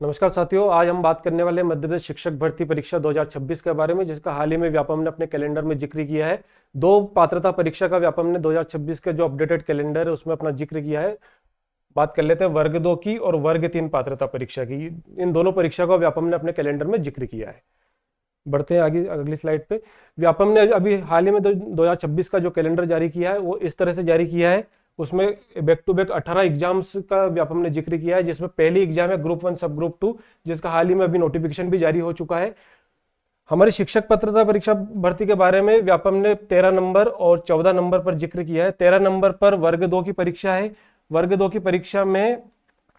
नमस्कार साथियों, आज हम बात करने वाले हैं मध्य प्रदेश शिक्षक भर्ती परीक्षा 2026 के बारे में, जिसका हाल ही में व्यापम ने अपने कैलेंडर में जिक्र किया है। दो पात्रता परीक्षा का व्यापम ने 2026 के जो अपडेटेड कैलेंडर है उसमें अपना जिक्र किया है। बात कर लेते हैं वर्ग 2 की और वर्ग 3 पात्रता परीक्षा की। इन दोनों परीक्षा का व्यापम ने अपने कैलेंडर में जिक्र किया है। बढ़ते हैं आगे अगली स्लाइड पे। व्यापम ने अभी हाल ही में 2026 का जो कैलेंडर जारी किया है वो इस तरह से जारी किया है। उसमें बैक टू बैक 18 एग्जाम्स का व्यापम ने जिक्र किया है, जिसमें पहली एग्जाम है ग्रुप 1 सब ग्रुप 2, जिसका हाल ही में अभी नोटिफिकेशन भी जारी हो चुका है। हमारी शिक्षक पात्रता परीक्षा भर्ती के बारे में व्यापम ने 13 नंबर और 14 नंबर पर जिक्र किया है। 13 नंबर पर वर्ग 2 की परीक्षा है। वर्ग 2 की परीक्षा में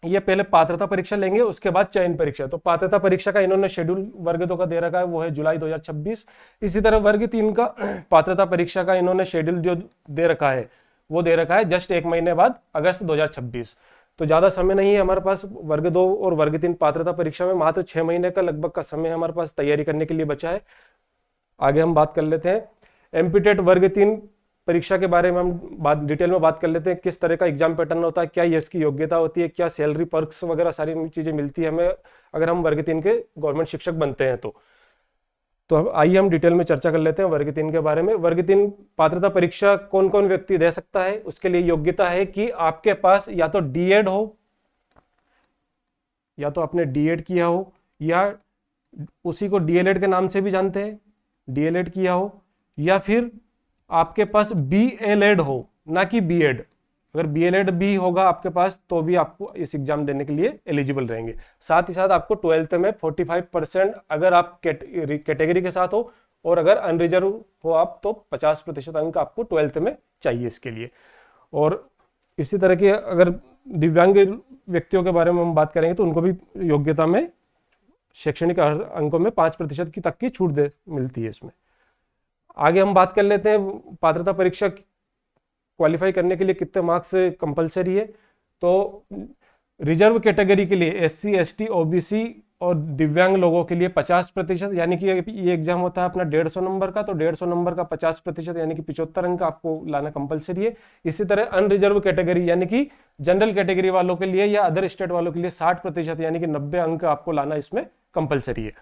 ये पहले पात्रता परीक्षा लेंगे, उसके बाद चयन परीक्षा। तो पात्रता परीक्षा का इन्होंने शेड्यूल वर्ग 2 का दे रखा है, वो है जुलाई 2026। इसी तरह वर्ग 3 का पात्रता परीक्षा का इन्होंने शेड्यूल जो दे रखा है वो दे रखा है जस्ट एक महीने बाद, अगस्त 2026। तो ज्यादा समय नहीं है हमारे पास वर्ग 2 और वर्ग 3 पात्रता परीक्षा में, मात्र 6 महीने का लगभग का समय हमारे पास तैयारी करने के लिए बचा है। आगे हम बात कर लेते हैं एमपीटेट वर्ग 3 परीक्षा के बारे में। हम डिटेल में बात कर लेते हैं किस तरह का एग्जाम पैटर्न होता है, क्या ये इसकी योग्यता होती है, क्या सैलरी पर्क्स वगैरह सारी चीजें मिलती है हमें अगर हम वर्ग 3 के गवर्नमेंट शिक्षक बनते हैं तो आइए हम डिटेल में चर्चा कर लेते हैं वर्ग 3 के बारे में। वर्ग 3 पात्रता परीक्षा कौन कौन व्यक्ति दे सकता है, उसके लिए योग्यता है कि आपके पास या तो डीएड हो, या तो आपने डीएड किया हो, या उसी को डीएलएड के नाम से भी जानते हैं, डीएलएड किया हो, या फिर आपके पास बीएलएड हो, ना कि बीएड। अगर बीएलएड भी होगा आपके पास तो भी आपको इस एग्जाम देने के लिए एलिजिबल रहेंगे। साथ ही साथ आपको 12th में 45% अगर आप कैटेगरी के साथ हो, और अगर अनरिजर्व हो आप तो 50% अंक आपको 12th में चाहिए इसके लिए। और इसी तरह के अगर दिव्यांग व्यक्तियों के बारे में हम बात करेंगे तो उनको भी योग्यता में शैक्षणिक अंकों में 5% की तक की छूट मिलती है इसमें। आगे हम बात कर लेते हैं पात्रता परीक्षा क्वालिफाई करने के लिए कितने मार्क्स कंपलसरी है। तो रिजर्व कैटेगरी के लिए एससी, एसटी, ओबीसी और दिव्यांग लोगों के लिए 50%, यानी कि ये एग्जाम होता है अपना 150 नंबर का, तो 150 नंबर का 50% यानी कि 75 अंक आपको लाना कंपलसरी है। इसी तरह अनरिजर्व कैटेगरी यानी कि जनरल कैटेगरी वालों के लिए या अदर स्टेट वालों के लिए 60% यानी कि 90 अंक आपको लाना इसमें कंपलसरी है।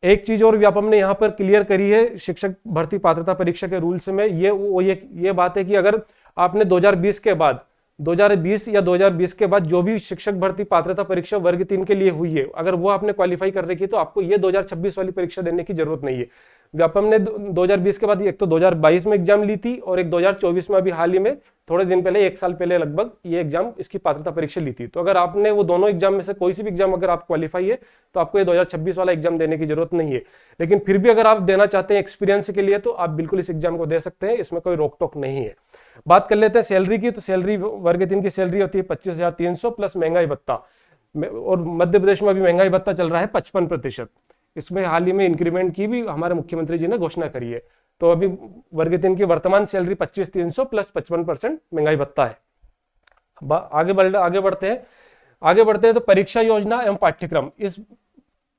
एक चीज और व्यापम ने यहां पर क्लियर करी है शिक्षक भर्ती पात्रता परीक्षा के रूल्स में, ये बात है कि अगर आपने 2020 के बाद 2020 या 2020 के बाद जो भी शिक्षक भर्ती पात्रता परीक्षा वर्ग 3 के लिए हुई है, अगर वो आपने क्वालिफाई कर रखी है तो आपको ये 2026 वाली परीक्षा देने की जरूरत नहीं है। व्यापम ने 2020 के बाद एक तो 2022 में एग्जाम ली थी और एक 2024 में अभी हाल ही में थोड़े दिन पहले, एक साल पहले लगभग, ये एग्जाम इसकी पात्रता परीक्षा ली थी। तो अगर आपने वो दोनों एग्जाम में से कोई सी भी एग्जाम अगर आप क्वालिफाई है तो आपको ये 2026 वाला एग्जाम देने की जरूरत नहीं है। लेकिन फिर भी अगर आप देना चाहते हैं एक्सपीरियंस के लिए तो आप बिल्कुल इस एग्जाम को दे सकते हैं, इसमें कोई रोक टोक नहीं है। बात कर लेते हैं सैलरी की। तो सैलरी वर्ग 3 की सैलरी होती है 25,300 प्लस महंगाई भत्ता, और मध्य प्रदेश में अभी महंगाई भत्ता चल रहा है 55%। इसमें हाल ही में इंक्रीमेंट की भी हमारे मुख्यमंत्री जी ने घोषणा करी है। तो अभी वर्ग 3 की वर्तमान सैलरी 25,300 प्लस 55% महंगाई भत्ता है। आगे बढ़ते हैं तो परीक्षा योजना एवं पाठ्यक्रम, इस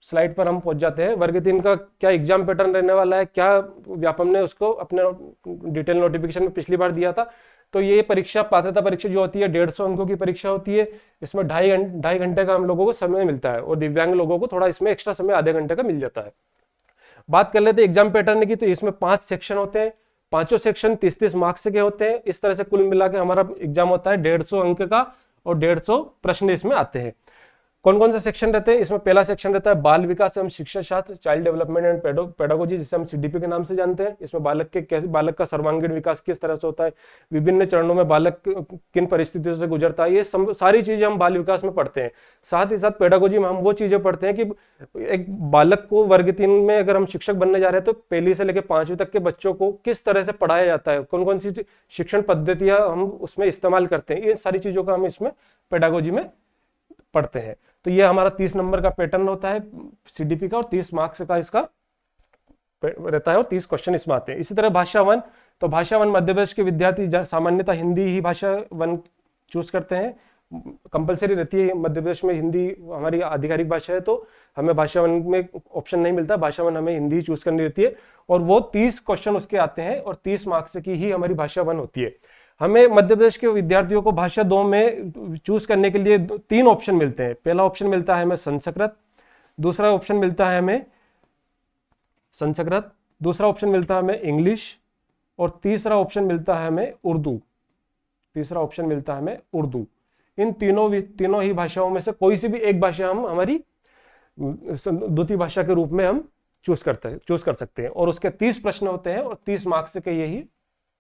स्लाइड पर हम पहुंच जाते हैं। वर्ग 3 का क्या एग्जाम पैटर्न रहने वाला है, क्या व्यापम ने उसको अपने डिटेल नोटिफिकेशन में पिछली बार दिया था। तो ये परीक्षा पात्रता परीक्षा जो होती है 150 अंकों की परीक्षा होती है। इसमें ढाई घंटे का हम लोगों को समय मिलता है, और दिव्यांग लोगों को थोड़ा इसमें एक्स्ट्रा समय आधे घंटे का मिल जाता है। बात कर लेते हैं एग्जाम पैटर्न की। तो इसमें 5 सेक्शन होते हैं, पांचों सेक्शन 30-30 मार्क्स के होते हैं। इस तरह से कुल मिला के हमारा एग्जाम होता है 150 अंक का, और 150 प्रश्न इसमें आते हैं। कौन कौन से सेक्शन रहते हैं इसमें? पहला सेक्शन रहता है बाल विकास एवं शिक्षा शास्त्र, चाइल्ड डेवलपमेंट एंड पेडागोजी, जिसे हम सीडीपी के नाम से जानते हैं। इसमें बालक का सर्वांगीण विकास किस तरह से होता है, विभिन्न चरणों में बालक किन परिस्थितियों से गुजरता है, ये सारी चीजें हम बाल विकास में पढ़ते हैं। साथ ही साथ पेडागोजी में हम वो चीजें पढ़ते हैं कि एक बालक को वर्ग 3 में अगर हम शिक्षक बनने जा रहे हैं तो पहली से लेकर 5वीं तक के बच्चों को किस तरह से पढ़ाया जाता है, कौन कौन सी शिक्षण पद्धतियां हम उसमें इस्तेमाल करते हैं, ये सारी चीजों का हम इसमें पेडागोजी में पढ़ते हैं। तो ये हमारा 30 नंबर का पैटर्न होता है सीडीपी का, और 30 मार्क्स का इसका रहता है, और 30 क्वेश्चन इसमें आते हैं। इसी तरह भाषा 1, तो भाषा 1 मध्य प्रदेश के विद्यार्थी सामान्यतः हिंदी ही भाषा 1 चूज करते हैं, कंपलसरी रहती है। मध्य प्रदेश में हिंदी हमारी आधिकारिक भाषा है, तो हमें भाषा 1 में ऑप्शन नहीं मिलता, भाषा 1 हमें हिंदी चूज करनी रहती है, और वो 30 क्वेश्चन उसके आते हैं, और 30 मार्क्स की ही हमारी भाषा 1 होती है। हमें मध्य प्रदेश के विद्यार्थियों को भाषा 2 में चूज करने के लिए 3 ऑप्शन मिलते हैं। पहला ऑप्शन मिलता है हमें संस्कृत, दूसरा ऑप्शन मिलता है हमें संस्कृत, दूसरा ऑप्शन मिलता है हमें इंग्लिश, और तीसरा ऑप्शन मिलता है हमें उर्दू। तीसरा ऑप्शन मिलता है हमें उर्दू। इन तीनों ही भाषाओं में से कोई सी भी एक भाषा हम हमारी द्वितीय भाषा के रूप में हम चूज कर सकते हैं, और उसके 30 प्रश्न होते हैं और 30 मार्क्स के यही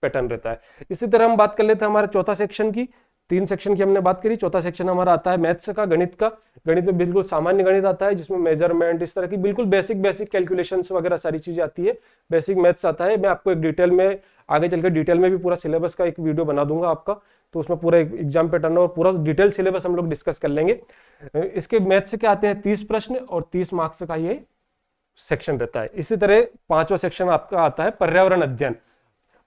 पैटर्न रहता है। इसी तरह हम बात कर लेते हैं हमारे चौथा सेक्शन की। 3 सेक्शन की हमने बात करी, चौथा सेक्शन हमारा आता है मैथ्स का, गणित का। गणित में बिल्कुल सामान्य गणित आता है, जिसमें मेजरमेंट, इस तरह की बिल्कुल बेसिक कैलकुलेशंस वगैरह सारी चीजें आती है। बेसिक मैथ्स आता है। मैं आपको एक डिटेल में आगे चलकर डिटेल में भी पूरा सिलेबस का एक वीडियो बना दूंगा आपका, तो उसमें पूरा एग्जाम पैटर्न और पूरा डिटेल सिलेबस हम लोग डिस्कस कर लेंगे। इसके मैथ्स के आते हैं 30 प्रश्न और 30 मार्क्स का ये सेक्शन रहता है। इसी तरह 5वां सेक्शन आपका आता है पर्यावरण अध्ययन।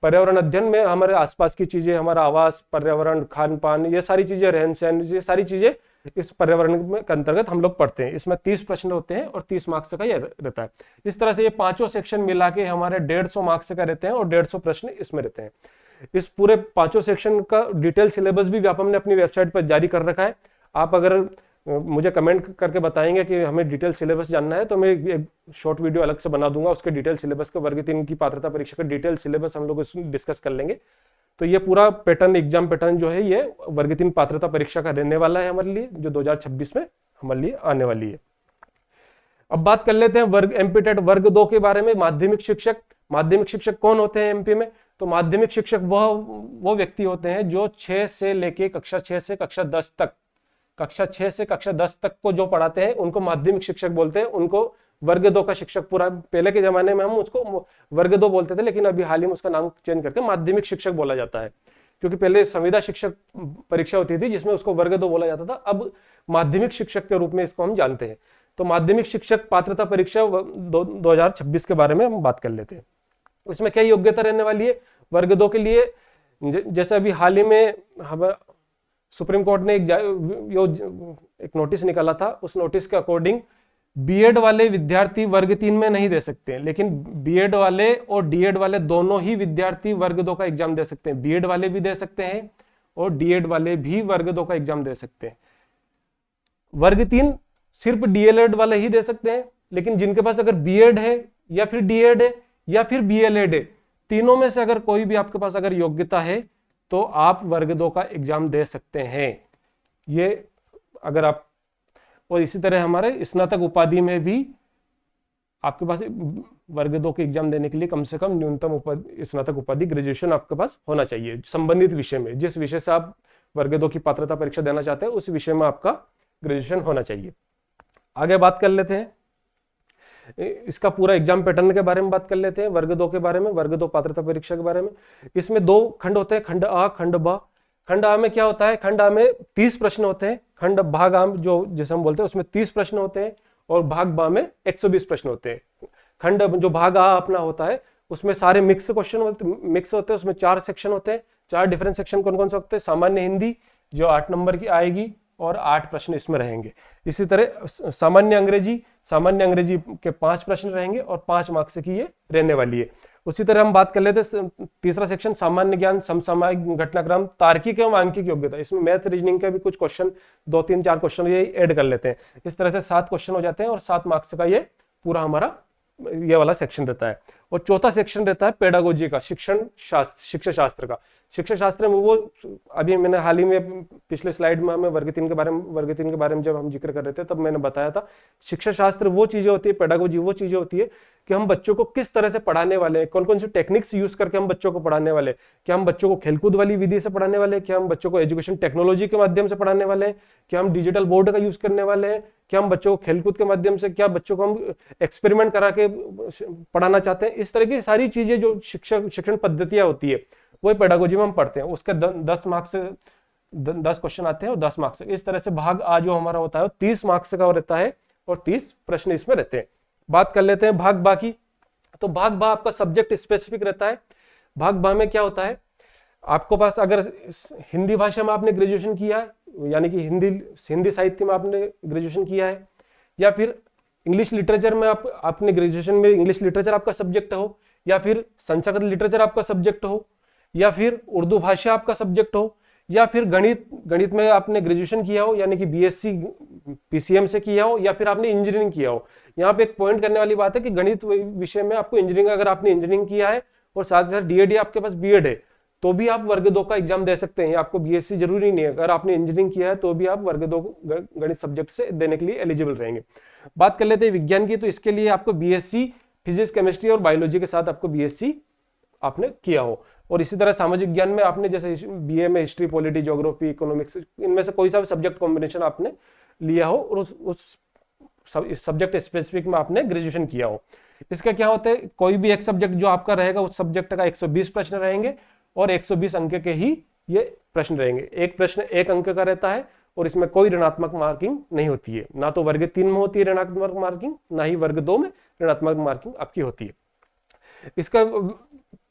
पर्यावरण अध्ययन में हमारे आसपास की चीजें, हमारा आवास, पर्यावरण, खान पान, ये सारी चीजें, रहन सहन, ये सारी चीजें इस पर्यावरण में के अंतर्गत हम लोग पढ़ते हैं। इसमें 30 प्रश्न होते हैं और 30 मार्क्स का ये रहता है। इस तरह से ये 5 सेक्शन मिला के हमारे 150 मार्क्स का रहते हैं और 150 प्रश्न इसमें रहते हैं। इस पूरे 5 सेक्शन का डिटेल सिलेबस भी व्यापम ने अपनी वेबसाइट पर जारी कर रखा है। आप अगर मुझे कमेंट करके बताएंगे कि हमें डिटेल सिलेबस जानना है, तो मैं एक शॉर्ट वीडियो अलग से बना दूंगा उसके डिटेल सिलेबस का। वर्ग 3 की पात्रता परीक्षा का डिटेल सिलेबस हम लोग डिस्कस कर लेंगे। तो ये पूरा पैटर्न, एग्जाम पैटर्न जो है, ये वर्ग 3 पात्रता परीक्षा का रहने वाला है हमारे लिए, जो 2026 में हमारे लिए आने वाली है। अब बात कर लेते हैं वर्ग एमपी टेट वर्ग 2 के बारे में। माध्यमिक शिक्षक कौन होते हैं एमपी में? तो माध्यमिक शिक्षक वो व्यक्ति होते हैं जो 6 से लेके कक्षा 6 से कक्षा 10 तक, कक्षा 6 से कक्षा 10 तक को जो पढ़ाते हैं उनको माध्यमिक शिक्षक बोलते हैं। उनको वर्ग 2 का शिक्षक, पूरा पहले के जमाने में हम उसको वर्ग 2 बोलते थे, लेकिन अभी हाल ही में उसका नाम चेंज करके माध्यमिक शिक्षक बोला जाता है, क्योंकि पहले संविदा शिक्षक परीक्षा होती थी जिसमें उसको वर्ग 2 बोला जाता था। अब माध्यमिक शिक्षक के रूप में इसको हम जानते हैं। तो माध्यमिक शिक्षक पात्रता परीक्षा 2026 के बारे में हम बात कर लेते हैं। इसमें क्या योग्यता रहने वाली है वर्ग 2 के लिए? जैसे अभी हाल ही में हम सुप्रीम कोर्ट ने एक नोटिस निकाला था। उस नोटिस के अकॉर्डिंग बीएड वाले विद्यार्थी वर्ग 3 में नहीं दे सकते हैं, लेकिन बीएड वाले और डीएड वाले दोनों ही विद्यार्थी वर्ग 2 का एग्जाम दे सकते हैं। बीएड वाले भी दे सकते हैं और डीएड वाले भी वर्ग 2 का एग्जाम दे सकते हैं। वर्ग 3 सिर्फ डीएलएड वाले ही दे सकते हैं, लेकिन जिनके पास अगर बीएड है या फिर डीएड है या फिर बीएलएड है, तीनों में से अगर कोई भी आपके पास अगर योग्यता है तो आप वर्ग 2 का एग्जाम दे सकते हैं। ये अगर आप, और इसी तरह हमारे स्नातक उपाधि में भी आपके पास वर्ग 2 के एग्जाम देने के लिए कम से कम न्यूनतम स्नातक उपाधि ग्रेजुएशन आपके पास होना चाहिए। संबंधित विषय में, जिस विषय से आप वर्ग 2 की पात्रता परीक्षा देना चाहते हैं उस विषय में आपका ग्रेजुएशन होना चाहिए। आगे बात कर लेते हैं इसका पूरा एग्जाम पैटर्न के बारे में बात कर लेते हैं, वर्ग 2 के बारे में, वर्ग 2 पात्रता परीक्षा के बारे में। इसमें 2 खंड होते हैं, खंड आ, खंड ब। खंड आ में क्या होता है? खंड आ में 30 प्रश्न होते हैं। खंड भाग आ जो जिसे हम बोलते हैं उसमें 30 प्रश्न होते हैं, और भाग बा में 120 प्रश्न होते हैं। खंड जो भाग आ अपना होता है उसमें सारे मिक्स होते हैं। उसमें 4 सेक्शन होते हैं। 4 डिफरेंट सेक्शन कौन कौन से होते हैं? सामान्य हिंदी जो 8 नंबर की आएगी और 8 प्रश्न इसमें रहेंगे। इसी तरह सामान्य अंग्रेजी के 5 प्रश्न रहेंगे और 5 मार्क्स की ये रहने वाली है। उसी तरह हम बात कर लेते हैं तीसरा सेक्शन, सामान्य ज्ञान, समसामयिक, घटनाक्रम, तार्किक एवं आंकिक योग्यता। इसमें मैथ रीजनिंग के भी कुछ क्वेश्चन, 2, 3, 4 क्वेश्चन ये ऐड कर लेते हैं। इस तरह से 7 क्वेश्चन हो जाते हैं और 7 मार्क्स का ये पूरा हमारा ये वाला सेक्शन रहता है। और चौथा सेक्शन रहता है पेडागोजी का, शिक्षा शास्त्र का। शिक्षा शास्त्र में वो अभी मैंने हाल ही में पिछले स्लाइड में हमें वर्ग 3 के बारे में जब हम जिक्र कर रहे थे तब मैंने बताया था, शिक्षा शास्त्र वो चीजें होती है, पेडागोजी वो चीजें होती है कि हम बच्चों को किस तरह से पढ़ाने वाले हैं, कौन कौन से टेक्निक्स यूज करके हम बच्चों को पढ़ाने वाले हैं। क्या हम बच्चों को खेलकूद वाली विधि से पढ़ाने वाले हैं? क्या हम बच्चों को एजुकेशन टेक्नोलॉजी के माध्यम से पढ़ाने वाले हैं? क्या हम डिजिटल बोर्ड का यूज करने वाले हैं? क्या हम बच्चों को खेलकूद के माध्यम से, क्या बच्चों को हम एक्सपेरिमेंट करा के पढ़ाना चाहते हैं? इस तरह की सारी चीजें जो शिक्षण पद्धतियां होती है वो पेडागोजी में हम पढ़ते हैं। उसके 10 मार्क्स से 10 क्वेश्चन आते हैं और 10 मार्क्स। इस तरह से भाग आ जो हमारा होता है 30 मार्क्स का रहता है और 30 प्रश्न इसमें रहते हैं। बात कर लेते हैं भाग बा की। तो भाग बा आपका सब्जेक्ट स्पेसिफिक रहता है। भाग बा में क्या होता है, आपको पास अगर हिंदी भाषा में आपने ग्रेजुएशन किया है, यानी कि हिंदी साहित्य में आपने ग्रेजुएशन किया है, या फिर इंग्लिश लिटरेचर में आपने ग्रेजुएशन में इंग्लिश लिटरेचर आपका सब्जेक्ट हो, या फिर संस्कृत लिटरेचर आपका सब्जेक्ट हो, या फिर उर्दू भाषा आपका सब्जेक्ट हो, या फिर गणित में आपने ग्रेजुएशन किया हो यानी कि बीएससी पीसीएम से किया हो, या फिर आपने इंजीनियरिंग किया हो। यहाँ पे एक पॉइंट करने वाली बात है कि गणित विषय में आपको इंजीनियरिंग, अगर आपने इंजीनियरिंग किया है और साथ ही साथ डीएड या आपके पास बीएड है तो भी आप वर्ग 2 का एग्जाम दे सकते हैं। आपको बीएससी जरूरी नहीं है, अगर आपने इंजीनियरिंग किया है तो भी आप वर्ग 2 गणित सब्जेक्ट से देने के लिए एलिजिबल रहेंगे। बात कर लेते हैं विज्ञान की, तो इसके लिए आपको बीएससी फिजिक्स, केमिस्ट्री और बायोलॉजी के साथ आपको बीएससी आपने किया हो। और इसी तरह सामाजिक विज्ञान में आपने जैसे बीए में हिस्ट्री, पॉलिटी, ज्योग्राफी, इकोनॉमिक्स, इनमें से कोई सा भी सब्जेक्ट कॉम्बिनेशन आपने लिया हो और उस सब्जेक्ट स्पेसिफिक में आपने ग्रेजुएशन किया हो। इसका क्या होता है, कोई भी एक सब्जेक्ट जो आपका रहेगा उस सब्जेक्ट का 120 प्रश्न रहेंगे और 120 अंक के ही ये प्रश्न रहेंगे। एक प्रश्न 1 अंक का रहता है और इसमें कोई ऋणात्मक मार्किंग नहीं होती है, ना तो वर्ग 3 में होती है ऋणात्मक मार्किंग, ना ही वर्ग 2 में ऋणात्मक मार्किंग आपकी होती है। इसका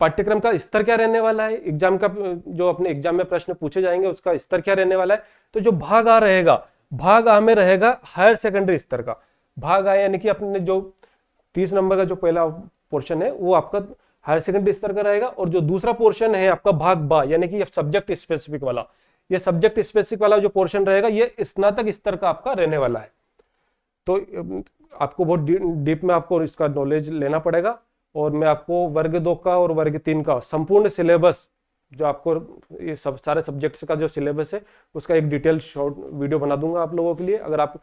पाठ्यक्रम का स्तर क्या रहने वाला है, एग्जाम का जो अपने एग्जाम में प्रश्न पूछे जाएंगे उसका स्तर क्या रहने वाला है, तो जो भाग आ रहेगा, भाग आ में रहेगा हायर सेकेंडरी स्तर का। भाग आ यानी कि अपने जो 30 नंबर का जो पहला पोर्शन है वो आपका हायर सेकेंडरी स्तर का रहेगा, और जो दूसरा पोर्शन है आपका भाग बा यानी कि सब्जेक्ट स्पेसिफिक वाला, ये सब्जेक्ट स्पेसिफिक वाला जो पोर्शन रहेगा ये स्नातक स्तर का आपका रहने वाला है। तो आपको बहुत डीप में आपको इसका नॉलेज लेना पड़ेगा, और मैं आपको वर्ग 2 का और वर्ग 3 का संपूर्ण सिलेबस, जो आपको ये सब सारे सब्जेक्ट्स का जो सिलेबस है उसका एक डिटेल शॉर्ट वीडियो बना दूंगा आप लोगों के लिए। अगर आप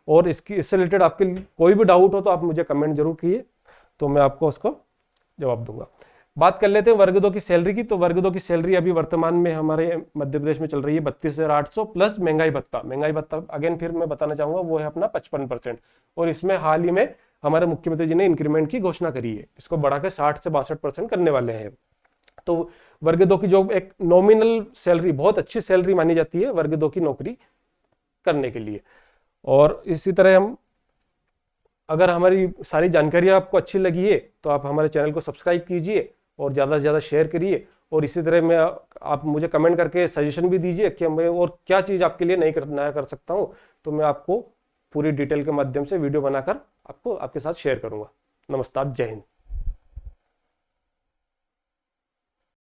और इससे रिलेटेड आपके कोई भी डाउट हो तो आप मुझे कमेंट जरूर कीजिए, तो मैं आपको उसको जवाब दूंगा। बात कर लेते हैं वर्ग 2 की सैलरी की। तो वर्ग 2 की सैलरी अभी वर्तमान में हमारे मध्य प्रदेश में चल रही है 32,800 प्लस महंगाई भत्ता। महंगाई भत्ता अगेन फिर मैं बताना चाहूंगा वो है अपना 55%, और इसमें हाल ही में हमारे मुख्यमंत्री जी ने इंक्रीमेंट की घोषणा करी है, इसको बढ़ाकर 60 से 62% करने वाले हैं। तो वर्ग 2 की जो एक नॉमिनल सैलरी, बहुत अच्छी सैलरी मानी जाती है वर्ग 2 की नौकरी करने के लिए। और इसी तरह हम, अगर हमारी सारी जानकारी आपको अच्छी लगी है तो आप हमारे चैनल को सब्सक्राइब कीजिए और ज़्यादा से ज़्यादा शेयर करिए, और इसी तरह मैं आप मुझे कमेंट करके सजेशन भी दीजिए कि मैं और क्या चीज़ आपके लिए नया कर सकता हूँ, तो मैं आपको पूरी डिटेल के माध्यम से वीडियो बनाकर आपको आपके साथ शेयर करूँगा। नमस्कार, जय हिंद।